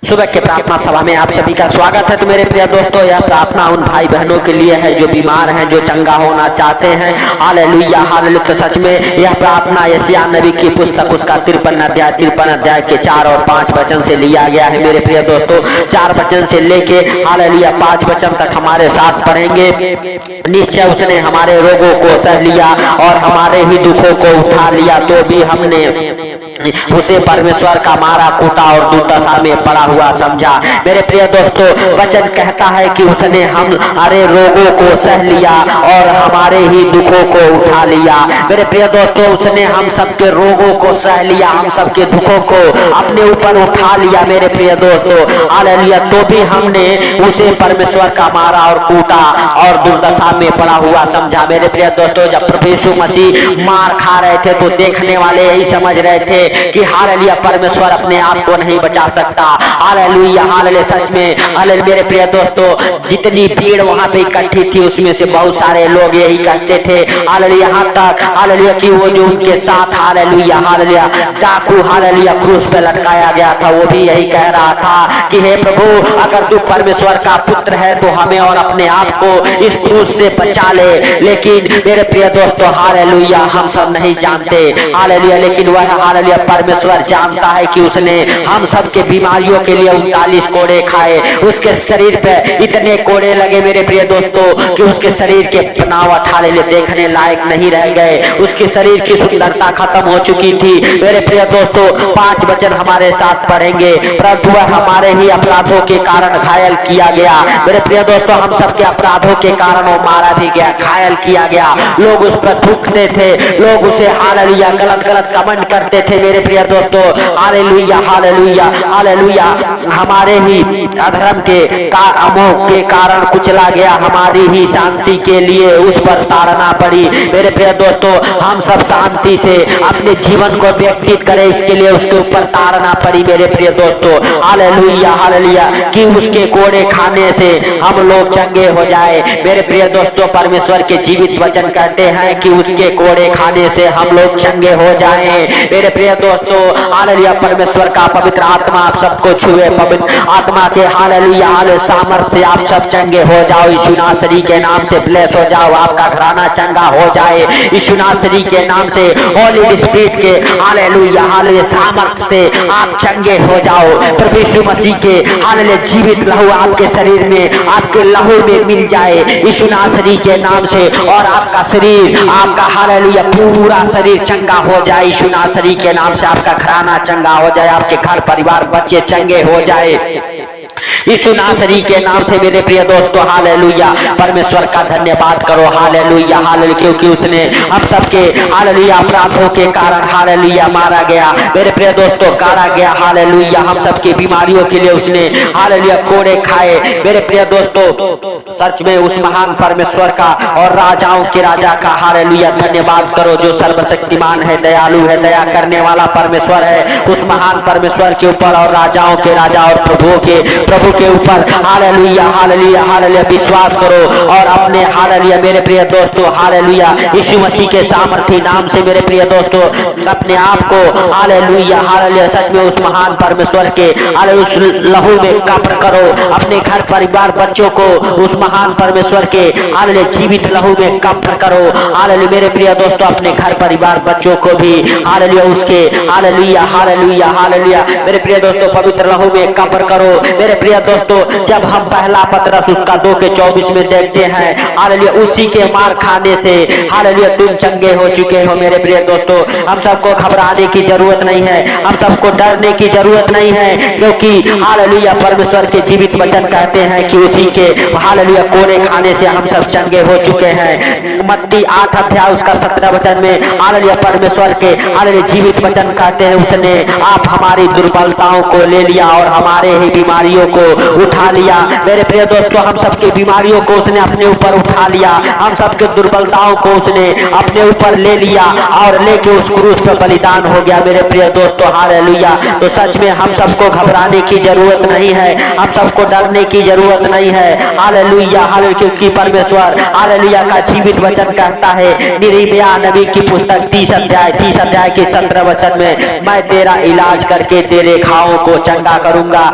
सुबह के प्रार्थना सभा में आप सभी का स्वागत है। तो मेरे प्रिय दोस्तों, यह प्रार्थना उन भाई बहनों के लिए है जो बीमार हैं, जो चंगा होना चाहते हैं। Hallelujah hallelujah. तो सच में यह प्रार्थना यशायाह नबी की पुस्तक उसका 53 अध्याय के 4 और 5 वचन से लिया गया है। मेरे प्रिय दोस्तों, 4 वचन से लेके हालेलुया 5 वचन तक हमारे साथ पढ़ेंगे। निश्चय उसने हमारे रोगों को सह लिया और हमारे ही दुखों को उठा लिया, तो भी हमने उसे परमेश्वर का मारा, कूटा और दुर्दशा में पड़ा हुआ समझा। मेरे प्रिय दोस्तों, वचन कहता है कि उसने हमारे रोगों को सह लिया और हमारे ही दुखों को उठा लिया। मेरे प्रिय दोस्तों, उसने हम सबके रोगों को सह लिया, हम सबके दुखों को अपने ऊपर उठा लिया। मेरे प्रिय दोस्तों हालेलुया। तो भी हमने उसे परमेश्वर का मारा और कूटा और दुर्दशा में पड़ा हुआ समझा। मेरे प्रिय दोस्तों, जब प्रभु यीशु मसीह मार खा रहे थे तो देखने वाले यही समझ रहे थे कि हालेलुया परमेश्वर अपने आप को नहीं बचा सकता। Hallelujah hallelujah. सच में हालेलुया। मेरे प्रिय दोस्तों, जितनी भीड़ वहां पे इकट्ठी थी उसमें से बहुत सारे लोग यही कहते थे हालेलुया, यहाँ तक हालेलुया कि वो जो उनके साथ हालेलुया हालेलुया डाकू हालेलुया क्रूस पे लटकाया गया था, वो भी यही कह रहा था कि हे प्रभु, अगर तू परमेश्वर का पुत्र है तो हमें और अपने आप को इस क्रूस से बचा ले। लेकिन मेरे प्रिय दोस्तों हालेलुया, हम सब नहीं जानते हालेलुया, लेकिन वह हालेलुया परमेश्वर जानता है कि उसने हम सबके बीमारियों के लिए 39 कोड़े खाए। उसके शरीर पे इतने कोड़े लगे मेरे प्रिय दोस्तों कि उसके शरीर के बनावट हालेलुया देखने लायक नहीं रह गए। उसके शरीर की सुंदरता खत्म हो चुकी थी। मेरे प्रिय दोस्तों, 5 वचन हमारे साथ पढ़ेंगे। परंतु वह हमारे ही अपराधों के कारण घायल किया गया। मेरे प्रिय दोस्तों, हम सबके अपराधों के कारण वो मारा भी गया, घायल किया गया। लोग उस पर थूकते थे, लोग उसे हालेलुया गलत गलत कमेंट करते थे। मेरे प्रिय दोस्तों हालेलुया हालेलुया हालेलुया। हमारे ही अधर्म के कामों के कारण कुचला गया, हमारी ही शांति के लिए उस पर ताड़ना पड़ी। मेरे प्रिय दोस्तों, हम सब शांति से अपने जीवन को व्यतीत करें, इसके लिए उसके ऊपर ताड़ना पड़ी। मेरे प्रिय दोस्तों हालेलुया हालेलुया कि उसके कोड़े खाने से हम लोग चंगे हो जाए। मेरे प्रिय दोस्तों, परमेश्वर के जीवित वचन कहते हैं कि उसके कोड़े खाने से हम लोग चंगे हो जाएं। मेरे प्रिय दोस्तों हालेलुया, परमेश्वर का पवित्र आत्मा आप सबको छुए, पवित्र आत्मा के हालेलुया हालेलुया सामर्थ्य से आप सब चंगे हो जाओ। यीशु नासरी के नाम से ब्लेस हो जाओ, आपका घराना चंगा हो जाए। यीशु नासरी के नाम से होली स्पिरिट के हालेलुया हालेलुया सामर्थ्य से आप चंगे हो जाओ। प्रभु यीशु मसीह के हालेलुया जीवित लहू आपके शरीर में, आपके लहू में मिल जाए यीशु नासरी के नाम से, और आपका शरीर, आपका हालेलुया पूरा शरीर चंगा हो जाए। यीशु नासरी के नाम से आपका घराना चंगा हो जाए, आपके घर परिवार बच्चे चंगे हो जाए यीशु नासरी के नाम से। मेरे प्रिय दोस्तों हालेलुया परमेश्वर का धन्यवाद करो हालेलुया हालेलुया, क्योंकि उसने हम सबके हालेलुया अपराधों के कारण हालेलुया मारा गया। मेरे प्रिय दोस्तों काटा गया हालेलुया, हम सबकी बीमारियों के लिए उसने हालेलुया कोड़े खाए। मेरे प्रिय दोस्तों, सच में उस महान परमेश्वर का और राजाओं के राजा का हालेलुया धन्यवाद करो, जो सर्वशक्तिमान है, दयालु है, दया करने वाला परमेश्वर है। उस महान परमेश्वर के ऊपर और राजाओं के राजा और प्रभु के ऊपर हालेलुया हालेलुया हालेलुया विश्वास करो, और अपने हालेलुया मेरे प्रिय दोस्तों हालेलुया यीशु मसीह के सामर्थी नाम से मेरे प्रिय दोस्तों अपने आप को हालेलुया हालेलुया सच में उस महान परमेश्वर के हालेलुया लहू में कब्र करो। अपने घर परिवार बच्चों को उस महान परमेश्वर के हालेलुया जीवित लहू में कब्र करो हालेलुया। मेरे प्रिय दोस्तों, अपने घर परिवार बच्चों को भी हालेलुया उसके हालेलुया हालेलुया हालेलुया मेरे प्रिय दोस्तों पवित्र लहू में कब्र करो। मेरे प्रिय दोस्तों, जब हम पहला पतरस उसका 2:24 में देखते हैं हालेलुया उसी के मार खाने से हालेलुया तुम चंगे हो चुके हो। मेरे प्रिय दोस्तों, हम सबको घबराने की जरूरत नहीं है, हम सबको डरने की जरूरत नहीं है, क्योंकि हालेलुया परमेश्वर के जीवित वचन कहते हैं कि उसी के हालेलुया कोड़े खाने से हम सब चंगे हो चुके हैं। मत्ती 8 अध्याय उसका 17 वचन में हालेलुया परमेश्वर के हालेलुया जीवित वचन कहते हैं, उसने आप हमारी दुर्बलताओं को ले लिया और हमारे ही बीमारियों को उठा लिया। मेरे प्रिय दोस्तों, हम सबके बीमारियों को उसने अपने ऊपर उठा लिया, हम सबके दुर्बलताओं को उसने अपने ऊपर ले लिया और लेके उस क्रूस पर बलिदान हो गया। मेरे प्रिय दोस्तों, हालेलुया। तो सच में हम सबको घबराने की जरूरत नहीं है, हम सबको डरने की जरूरत नहीं है। हालेलुया, हालेलुया, क्योंकि परमेश्वर हालेलुया का जीवित वचन कहता है यिर्मयाह नबी की पुस्तक 30 अध्याय के 17 वचन में, मैं तेरा इलाज करके तेरे घावों को चंगा करूंगा।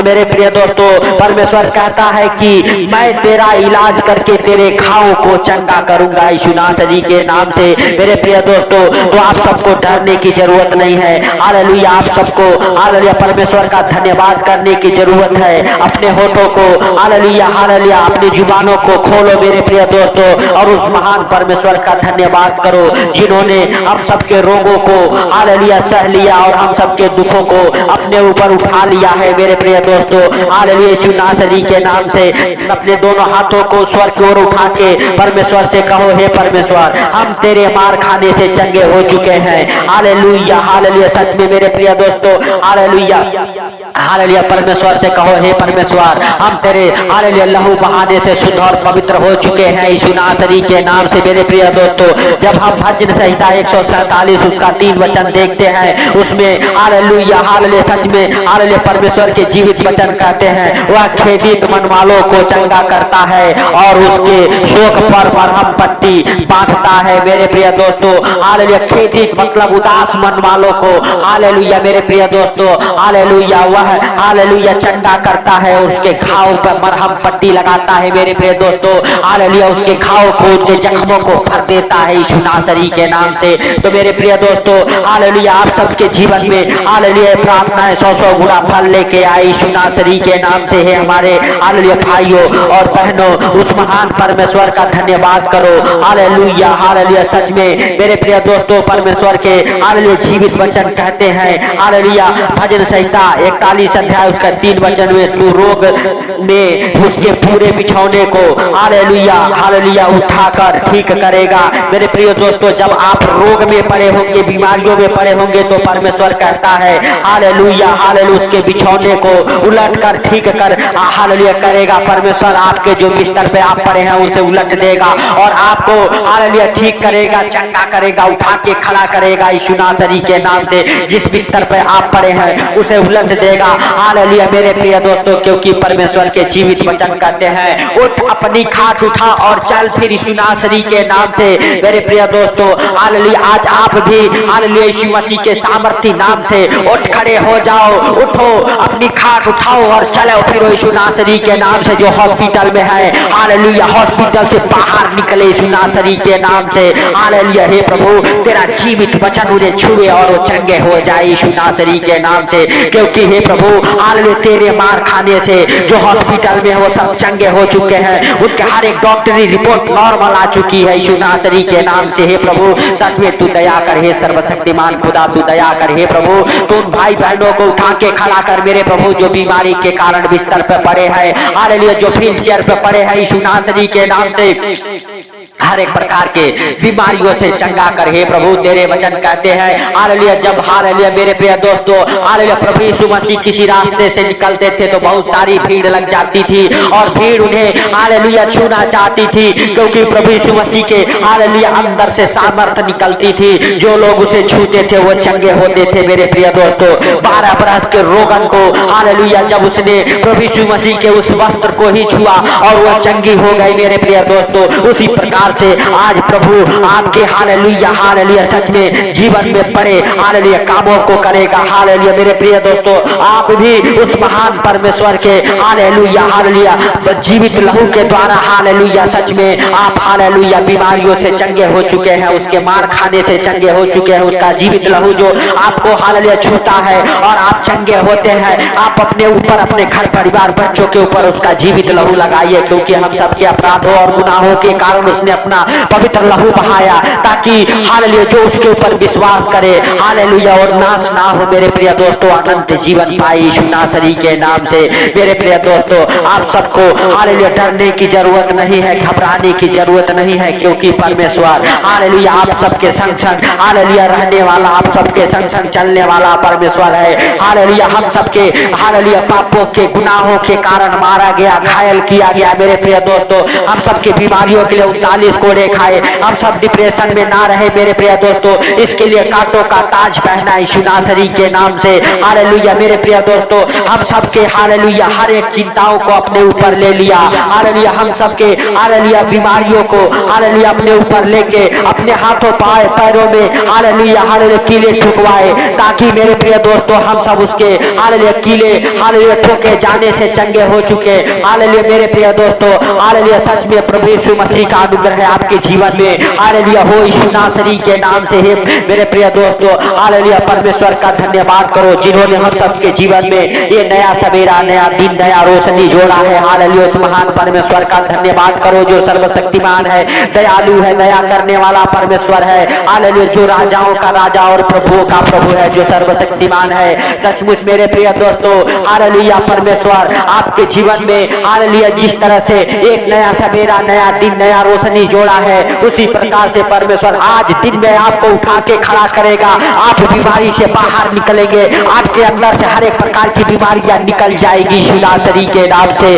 मेरे प्रिय दोस्तों, परमेश्वर कहता है कि मैं तेरा इलाज करके तेरे घावों को चंगा करूंगा यीशु नासरी के नाम से। मेरे प्रिय दोस्तों, तो आप सबको डरने की जरूरत नहीं है। हालेलुया, आप सबको हालेलुया परमेश्वर का धन्यवाद करने की जरूरत है। अपने होठों को हालेलुया हालेलुया अपनी जुबानों को खोलो मेरे प्रिय दोस्तों, और उस महान परमेश्वर का धन्यवाद करो जिन्होंने हम सबके रोगों को हालेलुया सह लिया और हम सबके दुखों को अपने ऊपर उठा लिया है। मेरे प्रिय दोस्तों, हालेलुया यीशु नासरी के नाम से अपने दोनों हाथों को स्वर की ओर उठा के परमेश्वर से कहो, हे परमेश्वर, हम तेरे मार खाने से चंगे हो चुके हैं। हालेलुया हालेलुया, सच में मेरे प्रिय दोस्तों, हालेलुया हालेलुया, परमेश्वर से कहो, हे परमेश्वर, हम तेरे हालेलुया लहू बहाने से शुद्ध और पवित्र हो चुके हैं यीशु नासरी के नाम से। मेरे प्रिय दोस्तों, जब हम भजन संहिता 147 उसका 3 वचन देखते हैं, उसमें हालेलुया हालेलुया सच में हालेलुया परमेश्वर के जीवित वचन कहते हैं, वह खेदित मन वालों को चंगा करता है और उसके शोक पर मरहम पट्टी बांधता है। मेरे प्रिय दोस्तों, हालेलुया खेदित मतलब उदास मन वालों को हालेलुया मेरे प्रिय दोस्तों हालेलुया वह हालेलुया चंगा करता है, उसके घाव पर मरहम पट्टी लगाता है। मेरे प्रिय दोस्तों, हालेलुया उसके घाव को, उसके जख्मों को भर देता है यीशु नासरी के नाम से। तो मेरे प्रिय दोस्तों, हालेलुया आप सबके जीवन में हालेलुया प्रार्थना है 100 गुना फल लेके आए यीशु नासरी के नाम से। है हमारे हालेलुया भाइयों और बहनों, उस महान परमेश्वर का धन्यवाद करो। हालेलुया हालेलुया, सच में मेरे प्रिय दोस्तों, परमेश्वर के हालेलुया जीवित वचन कहते हैं हालेलुया भजन संहिता 41 अध्याय उसका 3 वचन में, तू रोग में उसके पूरे बिछौने को हालेलुया हालेलुया उठाकर ठीक करेगा। मेरे प्रिय दोस्तों, जब आप रोग में पड़े होंगे, बीमारियों में पड़े होंगे, तो परमेश्वर कहता है हालेलुया हालेलुया उसके बिछौने को उलट कर ठीक कर हालेलुया करेगा। परमेश्वर आपके जो बिस्तर पे आप पड़े हैं उसे उलट देगा और आपको हालेलुया ठीक करेगा, चंगा करेगा, उठा के खड़ा करेगा यीशु नासरी के नाम से। जिस बिस्तर पे आप पड़े हैं उसे उलट देगा। हालेलुया मेरे प्रिय दोस्तों, क्योंकि परमेश्वर के जीवित वचन कहते हैं, उठ अपनी खाट उठा और चल फिर यीशु नासरी के नाम से। मेरे प्रिय दोस्तों, हालेलुया आज आप भी हालेलुया यीशु मसीह के सामर्थी नाम से उठ खड़े हो जाओ। उठो, अपनी खाट उठाओ और चलो फिर यीशु नासरी के नाम से। जो हॉस्पिटल में है हालेलुया हॉस्पिटल से बाहर निकले यीशु नासरी के नाम से। हालेलुया हे प्रभु, तेरा जीवित वचन उन्हें छुए और वो चंगे हो जाए यीशु नासरी के नाम से। क्योंकि हे प्रभु हालेलुया तेरे मार खाने से जो हॉस्पिटल में है वो सब चंगे हो चुके हैं, उनके हर एक डॉक्टरी रिपोर्ट नॉर्मल आ चुकी है यीशु नासरी के नाम से। हे प्रभु सच में तू दया कर, हे सर्वशक्तिमान खुदा तू दया कर। हे प्रभु तू भाई बहनों को उठा के खड़ा कर मेरे प्रभु, जो बीमारी के कारण बिस्तर पे पड़े हैं हालेलुया, जो व्हील चेयर पे पड़े हैं यीशु नासरी के नाम से, हर एक प्रकार के बीमारियों से चंगा कर। हे प्रभु तेरे वचन कहते हैं हालेलुया, जब हालेलुया मेरे प्रिय दोस्तों हालेलुया प्रभु यीशु मसीह किसी रास्ते से निकलते थे तो बहुत सारी भीड़ लग जाती थी और भीड़ उन्हें हालेलुया छूना चाहती थी, क्योंकि प्रभु यीशु मसीह के हालेलुया अंदर से सामर्थ निकलती थी। जो लोग उसे छूते थे वो चंगे होते थे। मेरे प्रिय दोस्तों 12 बरस के रोगन को हालेलुया जब उसने प्रभु यीशु मसीह के उस वस्त्र को ही छुआ और वो चंगी हो गई। मेरे प्रिय दोस्तों उसी प्रकार से आज प्रभु आपके हालेलुया हालेलुया सच में जीवन में पड़े हालेलुया कामों को करेगा। हालेलुया मेरे प्रिय दोस्तों, आप भी उस महान परमेश्वर के हालेलुया हालेलुया जीवित लहू के द्वारा हालेलुया सच में आप हालेलुया बीमारियों से चंगे हो चुके हैं, उसके मार खाने से चंगे हो चुके हैं। उसका जीवित लहू जो आपको हालेलुया छूता है और आप चंगे होते हैं। आप अपने ऊपर, अपने घर परिवार बच्चों के ऊपर उसका जीवित लहू लगाइए, क्योंकि हम सबके अपराधों और गुनाहों के कारण उसने अपना पवित्र लहू बहाया, ताकि हालेलुया जो उसके ऊपर विश्वास करे हालेलुया और नाश ना हो मेरे प्रिय दोस्तों, अनंत जीवन पाए यीशु नासरी के नाम से। मेरे प्रिय दोस्तों, आप सबको हालेलुया डरने की जरूरत नहीं है, घबराने की जरूरत नहीं है, क्योंकि परमेश्वर हालेलुया आप सबके संग संग हालेलुया रहने वाला, आप सबके संग संग चलने वाला परमेश्वर है। हालेलुया हम सबके हालेलुया पापों के गुनाहों के कारण मारा गया, घायल किया गया मेरे प्रिय दोस्तों। हम सबके बीमारियों के लिए 39 कोड़े खाए, हम सब डिप्रेशन में ना रहे मेरे प्रिय दोस्तों, इसके लिए कांटों का ताज पहना यीशु नासरी के नाम से। हालेलुया मेरे प्रिय दोस्तों, हम सबके हालेलुया हर एक चिंताओं को अपने ऊपर ले लिया। हालेलुया हम सबके हालेलुया बीमारियों को हालेलुया अपने ऊपर लेके अपने हाथों पैरों में हालेलुया हालेलुया कीले ठुकवाए, ताकि मेरे प्रिय दोस्तों हम सब उसके हालेलुया कीले हालेलुया ठोके जाने से चंगे हो चुके। हालेलुया मेरे प्रिय दोस्तों, हालेलुया सच में प्रभु यीशु मसीह का अनुग्रह है आपके जीवन में हालेलुया हो यीशु नासरी के नाम से। है मेरे प्रिय दोस्तों, हालेलुया परमेश्वर का धन्यवाद करो जिन्होंने हम सबके जीवन में ये नया सवेरा, नया दिन, नया रोशनी जोड़ा है। हालेलुया उस महान परमेश्वर का धन्यवाद करो जो सर्वशक्तिमान है, दयालु है, दया करने वाला परमेश्वर है। हालेलुया जो राजाओं का राजा और प्रभुओं का प्रभु है, जो सर्वशक्तिमान है। सचमुच मेरे प्रिय दोस्तों, हालेलुया परमेश्वर आपके जीवन में हालेलुया जिस तरह से एक नया सवेरा, नया दिन, नया रोशनी जोड़ा है, उसी प्रकार से परमेश्वर आज दिन में आपको उठा के खड़ा करेगा। आप बीमारी से बाहर निकलेंगे, आपके अंदर से हर एक प्रकार की बीमारियां निकल जाएगी यीशु नासरी के नाम से।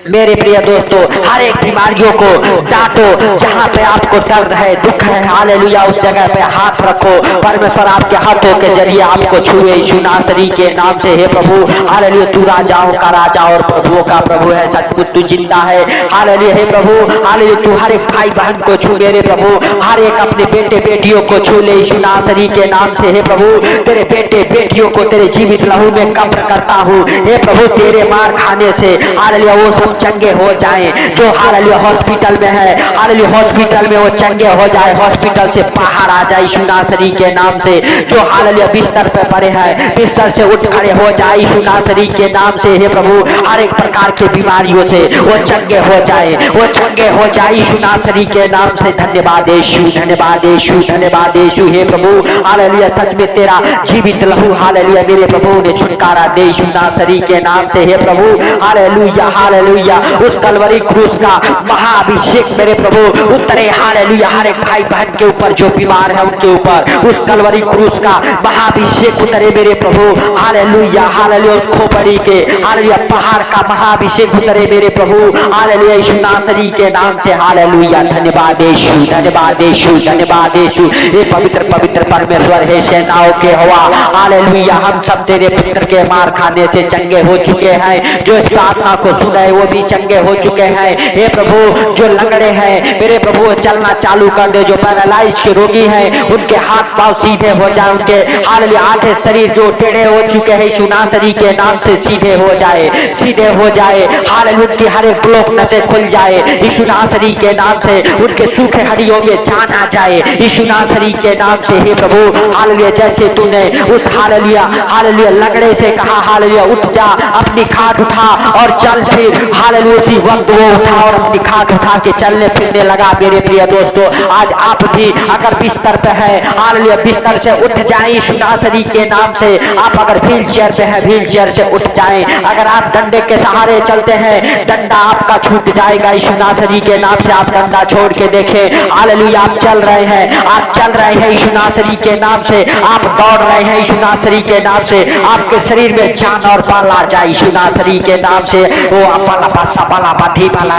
मेरे प्रिय दोस्तों, हर एक बीमारियों को डांटो, जहां पे आपको दर्द है, दुख है, हालेलुया उस जगह पे हाथ रखो, परमेश्वर आपके हाथों के जरिए आपको छुए यीशु नासरी के नाम से। हे प्रभु हालेलुया तू राजाओं का राजा और प्रभुओं का प्रभु है, सचमुच तू जिंदा है। हालेलुया हे प्रभु हालेलुया तू हर एक भाई बहन को छू मेरे प्रभु, हर एक अपने बेटे बेटियों को छू ले यीशु नासरी के नाम से। हे प्रभु तेरे बेटे बेटियों को तेरे जीवित लहू में कब्र करता हूँ। हे प्रभु तेरे मार खाने से हालेलुया वो सब चंगे हो जाए, जो हालेलुया हॉस्पिटल में है हालेलुया हॉस्पिटल में वो चंगे हो जाए, हॉस्पिटल से बाहर आ जाए यीशु नासरी के नाम से। जो हालेलुया बिस्तर पे पड़े हैं, बिस्तर से उठ खड़े हो जाए यीशु नासरी के नाम से। हे प्रभु हर एक प्रकार के बीमारियों से वो चंगे हो जाए, वो चंगे हो जाए यीशु नासरी के नाम से। धन्यवाद यीशु, धन्यवाद यीशु, धन्यवाद यीशु। हे प्रभु हालेलुया सच में तेरा जीवित लहू हालेलुया मेरे प्रभु ने छुटकारा दे यीशु नासरी के नाम से। हे प्रभु हालेलुया हालेलुया उस कलवरी क्रूस का महाअभिषेक मेरे प्रभु उतरे हालेलुया हर एक भाई बहन के ऊपर, जो बीमार है उनके ऊपर उस कलवरी क्रूस का महाअभिषेक उतरे मेरे प्रभु हालेलुया हालेलुया उस खोपड़ी के हालेलुया पहाड़ का महाअभिषेक उतरे मेरे प्रभु हालेलुया यीशु नासरी के नाम से। हालेलुया धन्यवाद यीशु, धन्यवाद यीशु, धन्यवाद यीशु। ये पवित्र पवित्र परमेश्वर है सेनाओं के हवा हालेलुया हम सब तेरे पुत्र के मार खाने से चंगे हो चुके हैं, जो इस प्रार्थना को सुने वो भी चंगे हो चुके हैं। हे प्रभु जो लंगड़े हैं मेरे प्रभु चलना चालू कर दे, जो पैरालाइज के रोगी हैं उनके हाथ पांव सीधे हो जाए, उनके हालेलुया आधे शरीर जो टेढ़े हो चुके हैं यीशु नासरी के नाम से सीधे हो जाए, सीधे हो जाए। हालेलुया उनकी हर एक ब्लॉक नसें खुल जाए यीशु नासरी के नाम से, उनके सूखे हड्डियों में जान आ जाए यीशु नासरी के नाम से। हे प्रभु हालेलुया जैसे तूने उस हालेलुया हालेलुया लंगड़े से कहा हालेलुया उठ जा, अपनी खाट उठा और चल, फिर हालेलुया उसी वक्त वो उठा और अपनी खाट उठा के चलने फिरने लगा। मेरे प्रिय दोस्तों आज आप भी अगर बिस्तर पे है हालेलुया बिस्तर से उठ जाए यीशु नासरी के नाम से। आप अगर व्हील चेयर पे है व्हील चेयर से उठ जाएं, अगर आप डंडे के सहारे चलते हैं डंडा आपका छूट जाएगा यीशु नासरी के नाम से। आप डंडा छोड़ के देखें हालेलुया आप चल रहे हैं, आप चल रहे हैं यीशु नासरी के नाम से, आप दौड़ रहे हैं यीशु नासरी के नाम से। आपके शरीर में जान और बल आ जाए यीशु नासरी के नाम से। वो अपाला पासा बाला बाधी बाला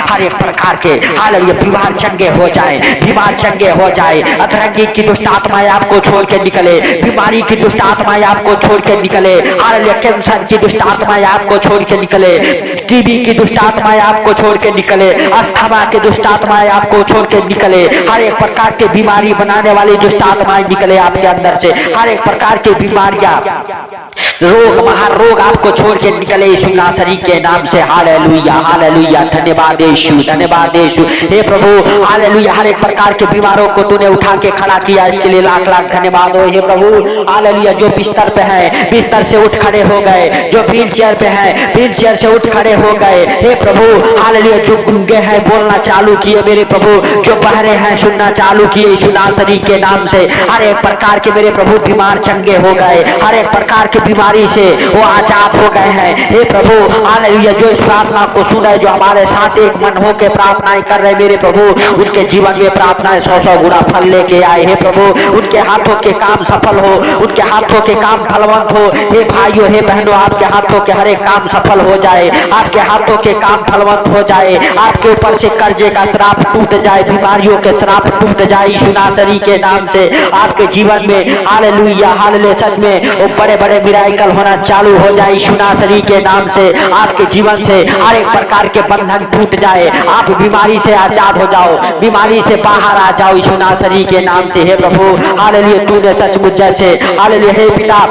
हर एक प्रकार के हालेलुया बीमार चंगे हो जाए, बीमार चंगे हो जाए। अधरंगी की दुष्ट आत्माएं आपको छोड़ के निकले, बीमारी की दुष्ट आत्माएं आपको छोड़ के निकले, हालेलुया कैंसर की दुष्ट आत्माएं आपको छोड़ के निकले, टीबी की दुष्ट आत्माएं आपको छोड़ के निकले, अस्थमा की दुष्ट आत्माएं आपको छोड़ के निकले, हर एक प्रकार के बीमारी बनाने वाली दुष्ट आत्माएं निकले आपके अंदर से। हर एक प्रकार की बीमारियां रोग महारोग आपको छोड़ के निकले यीशु नासरी के नाम से। हालेलुया हालेलुया धन्यवाद यीशु, धन्यवाद यीशु। हे प्रभु हालेलुया हर एक प्रकार के बीमारों को तूने उठा के खड़ा किया, इसके लिए लाख लाख धन्यवाद हो। हे प्रभु हालेलुया जो बिस्तर पे है बिस्तर से उठ खड़े हो गए, जो व्हील चेयर पे है व्हील चेयर से उठ खड़े हो गए। हे प्रभु हालेलुया, जो गूंगे हैं बोलना चालू किए मेरे प्रभु, जो बहरे हैं सुनना चालू किए यीशु नासरी के नाम से। हर एक प्रकार के मेरे प्रभु बीमार चंगे हो गए, हर एक प्रकार की बीमारी से वो आजाद हो गए हैं। हे प्रभु हालेलुया, जो इस प्रार्थना को सुन रहे, जो हमारे साथ एक मन हो के प्रार्थनाएं कर रहे मेरे प्रभु, उनके जीवन में प्रार्थनाएं 100 गुना फल लेके आए। हे प्रभु उनके हाथों के काम सफल हो, उनके हाथों के काम फलवंत हो। हे भाइयों हे बहनों, आपके हाथों के हर एक काम सफल हो जाए, आपके हाथों के काम फलवंत हो जाए, आपके ऊपर से कर्जे का श्राप टूट जाए, बीमारियों के श्राप टूट जाए यीशु नासरी के नाम से। आपके जीवन में हालेलुया हालेलुया सच में वो बड़े बड़े मिराकल होना चालू हो जाए यीशु नासरी के नाम से। आपके जीवन से हर एक प्रकार के बंधन टूट जाए, आप बीमारी से आजाद हो जाओ, बीमारी से बाहर आ जाओ यीशु नासरी के नाम से। हे प्रभु हालेलुया, तूने सचमुच जैसे हालेलुया हे पिता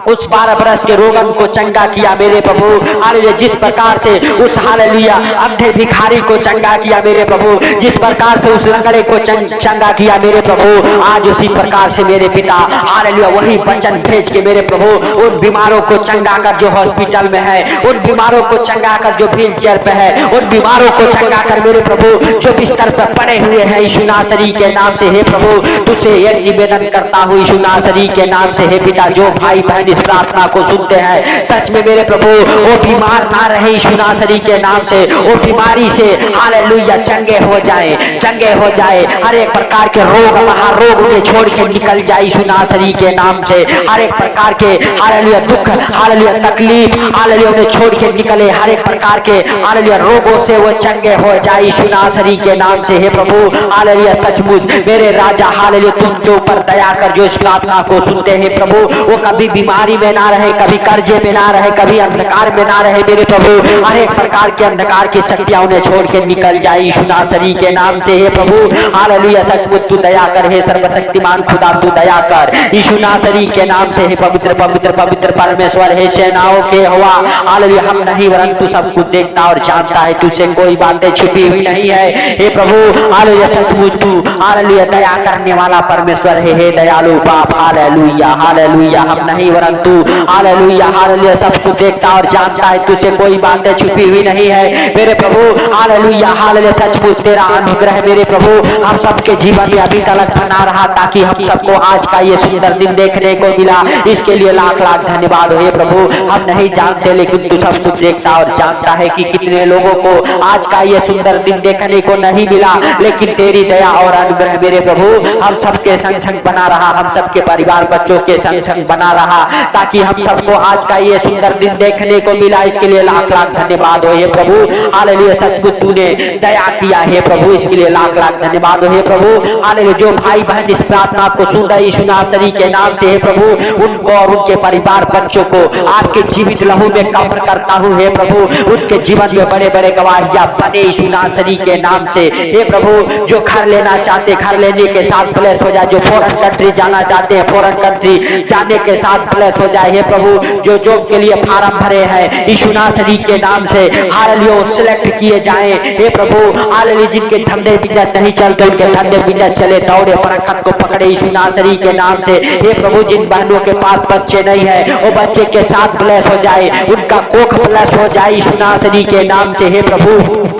उस 12 बरस के रोगन को चंगा किया मेरे प्रभु, हालेलुया जिस प्रकार से उस हालेलुया अंधे भिखारी को चंगा किया मेरे प्रभु, जिस प्रकार से उस लंगड़े को चंगा किया मेरे प्रभु, आज उसी प्रकार से मेरे पिता हालेलुया वही वचन भेज के मेरे प्रभु उन बीमारों को चंगा कर जो हॉस्पिटल में है, उन बीमारों को चंगा कर जो व्हील चेयर पे है, उन बीमारों को चंगा कर मेरे प्रभु जो बिस्तर पर पड़े हुए हैं यीशु नासरी के नाम से। हे प्रभु तुझसे ये निवेदन करता हूँ यीशु नासरी के नाम से। हे पिता जो भाई बहन इस प्रार्थना को सुनते हैं सच में मेरे प्रभु वो बीमार ना रहे यीशु नासरी के नाम से, वो बीमारी से हालेलुया चंगे हो जाए, चंगे हो जाए। हर एक प्रकार के रोग महारोग उन्हें छोड़ के निकल जाए यीशु नासरी के नाम से। हर एक प्रकार के हालेलुया दुख हालेलुया तकलीफ हालेलुया उन्हें छोड़ के निकले, हर एक प्रकार के हालेलुया रोगों से वो चंगे हो जाए यीशु नासरी के नाम से। हे प्रभु हालेलुया सचमुच मेरे राजा हालेलुया तुम के ऊपर दया कर, जो इस प्रार्थना को सुनते हैं प्रभु वो कभी बीमारी में ना रहे, कभी कर्जे में ना रहे, कभी अंधकार में ना रहे मेरे प्रभु। हर एक प्रकार के अंधकार की शक्तियां उन्हें छोड़ के निकल जाए यीशु नासरी के नाम से। हे प्रभु हालेलुया सचमुच तू दया कर, हे सर्वशक्तिमान खुदा तू दया कर यीशु नासरी के नाम से। हे पवित्र पवित्र पवित्र परमेश्वर हे सेनाओं के यहोवा हालेलुया, हम नहीं वरन तू सब कुछ देखता और जानता है, तुझसे कोई बातें छिपी हुई नहीं है। हे प्रभु हालेलुया सचमुच तू हालेलुया दया करने वाला परमेश्वर है, हे दयालु बाप हालेलुया हालेलुया, हम नहीं वरन तू हालेलुया हालेलुया सब कुछ देखता और जानता है, तुझसे कोई बातें छुपी हुई नहीं है मेरे प्रभु हालेलुया हालेलुया। सचमुच तेरा अनुग्रह मेरे प्रभु हम सबके जीवन में अभी तक बना रहा ताकि हम सबको आज का ये सुंदर दिन देखने को मिला, इसके लिए लाख लाख धन्यवाद हो। हे प्रभु हम नहीं जानते लेकिन तू सब कुछ देखता और जानता है कि कितने लोगों को आज का ये सुंदर दिन देखने को नहीं मिला, लेकिन तेरी दया और अनुग्रह मेरे प्रभु हम सबके संग संग बना रहा, हम सबके परिवार बच्चों के संग संग बना रहा ताकि हम सबको आज का ये सुंदर दिन देखने को मिला, इसके लिए लाख लाख धन्यवाद हो। हे प्रभु हालेलुया सचमुच तूने दया किया है प्रभु, इसके लिए लाख लाख धन्यवाद हो। हे प्रभु हालेलुया जो भाई बहन इस प्रार्थना को सुन रहे यीशु नासरी के नाम से हे प्रभु उनको और उनके परिवार बच्चों को आपके जीवित लहू में कब्र करता हूँ। हे प्रभु उनके जीवन में बड़े बड़े गवाहियां बने यीशु नासरी के नाम से। हे प्रभु जो घर लेना चाहते घर लेने के साथ प्लेस हो जाए, जो फॉरेन कंट्री जाना चाहते हैं फॉरेन कंट्री जाने के साथ प्लेस हो जाए। हे प्रभु जो जॉब के लिए फार्म भरे हैं यीशु नासरी के नाम से हालेलुया सिलेक्ट किए जाए। हे प्रभु हालेलुया जिनके धंधे बिजनेस नहीं चलते उनके धंधे बिजनेस चले, दौड़े बरकत को पकड़े यीशु नासरी के नाम से। हे प्रभु जिन बहनों के पास बच्चे नहीं है वो बच्चे के साथ ब्लेस हो जाए, उनका कोख ब्लेस हो जाए यीशु नासरी के नाम से। हे प्रभु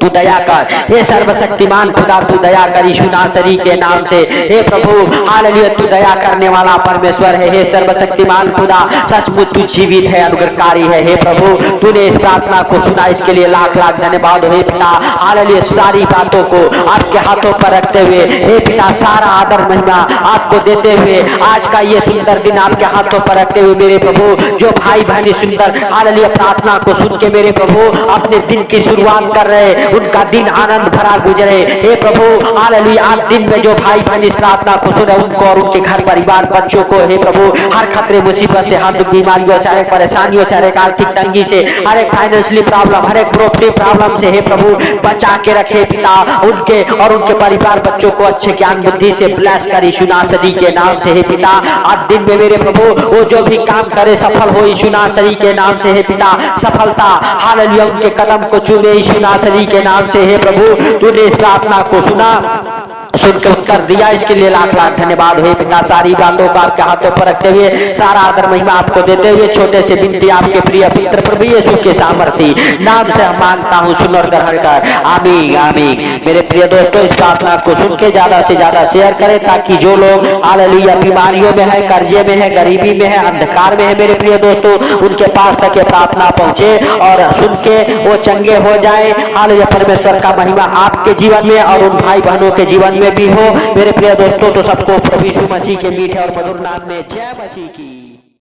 तू दया कर, हे सर्वशक्तिमान खुदा तू दया कर यीशु नासरी के नाम से। हे प्रभु हालेलुया तू दया करने वाला परमेश्वर है, हे सर्वशक्तिमान खुदा सचमुच तू जीवित है अनुग्रहकारी है। हे प्रभु तूने इस प्रार्थना को सुना, इसके लिए लाख लाख धन्यवाद हो। हे पिता हालेलुया सारी बातों को आपके हाथों पर रखते हुए हे पिता सारा आदर महिमा आपको देते हुए आज का ये सुंदर दिन आपके हाथों पर रखते हुए मेरे प्रभु जो भाई बहन सुंदर हालेलुया प्रार्थना को सुन के मेरे प्रभु अपने दिन की शुरुआत कर रहे उनका दिन आनंद भरा गुजरे। हे प्रभु हालेलुया आज दिन में जो भाई बहन इस प्रार्थना को सुने उनको और उनके घर परिवार बच्चों को हे प्रभु हर खतरे मुसीबत से, हर बीमारियों से, हर एक परेशानियों से, हर एक आर्थिक तंगी से, हर एक फाइनेंशियली प्रॉब्लम, हर एक प्रॉपर्टी प्रॉब्लम से हे प्रभु बचा के रखे पिता उनके और उनके परिवार बच्चों को अच्छे ज्ञान बुद्धि से ब्लेस कर यीशु नासरी के नाम से। हे पिता आज दिन में मेरे प्रभु वो जो भी काम करे सफल हो यीशु नासरी के नाम से। हे पिता सफलता हालेलुया उनके कदम को चूमे यीशु नासरी के नाम से। हे प्रभु तूने इस प्रार्थना को सुना, सुन के उत्तर दिया, इसके लिए लाख लाख धन्यवाद हुए पिता। सारी बातों को आपके हाथों पर रखते हुए, सारा आदर महिमा आपको देते हुए, छोटे से विनती आपके प्रिय पुत्र प्रभु यीशु के सामर्थी नाम से मांगता हूँ, सुन और ग्रहण कर, आमीन आमीन। मेरे प्रिय दोस्तों, इस प्रार्थना को सुन के ज्यादा से ज्यादा शेयर करें, ताकि जो लोग हालेलुया बीमारियों में है, कर्जे में है, गरीबी में है, अंधकार में है, मेरे प्रिय दोस्तों, उनके पास तक ये प्रार्थना पहुंचे और सुन के वो चंगे हो जाए। हालेलुया, परमेश्वर का महिमा आपके जीवन में और उन भाई बहनों के जीवन में भी हो मेरे प्रिय दोस्तों। तो सबको प्रभु यीशु मसीह के मीठे और मधुर नाम में जय मसीह की।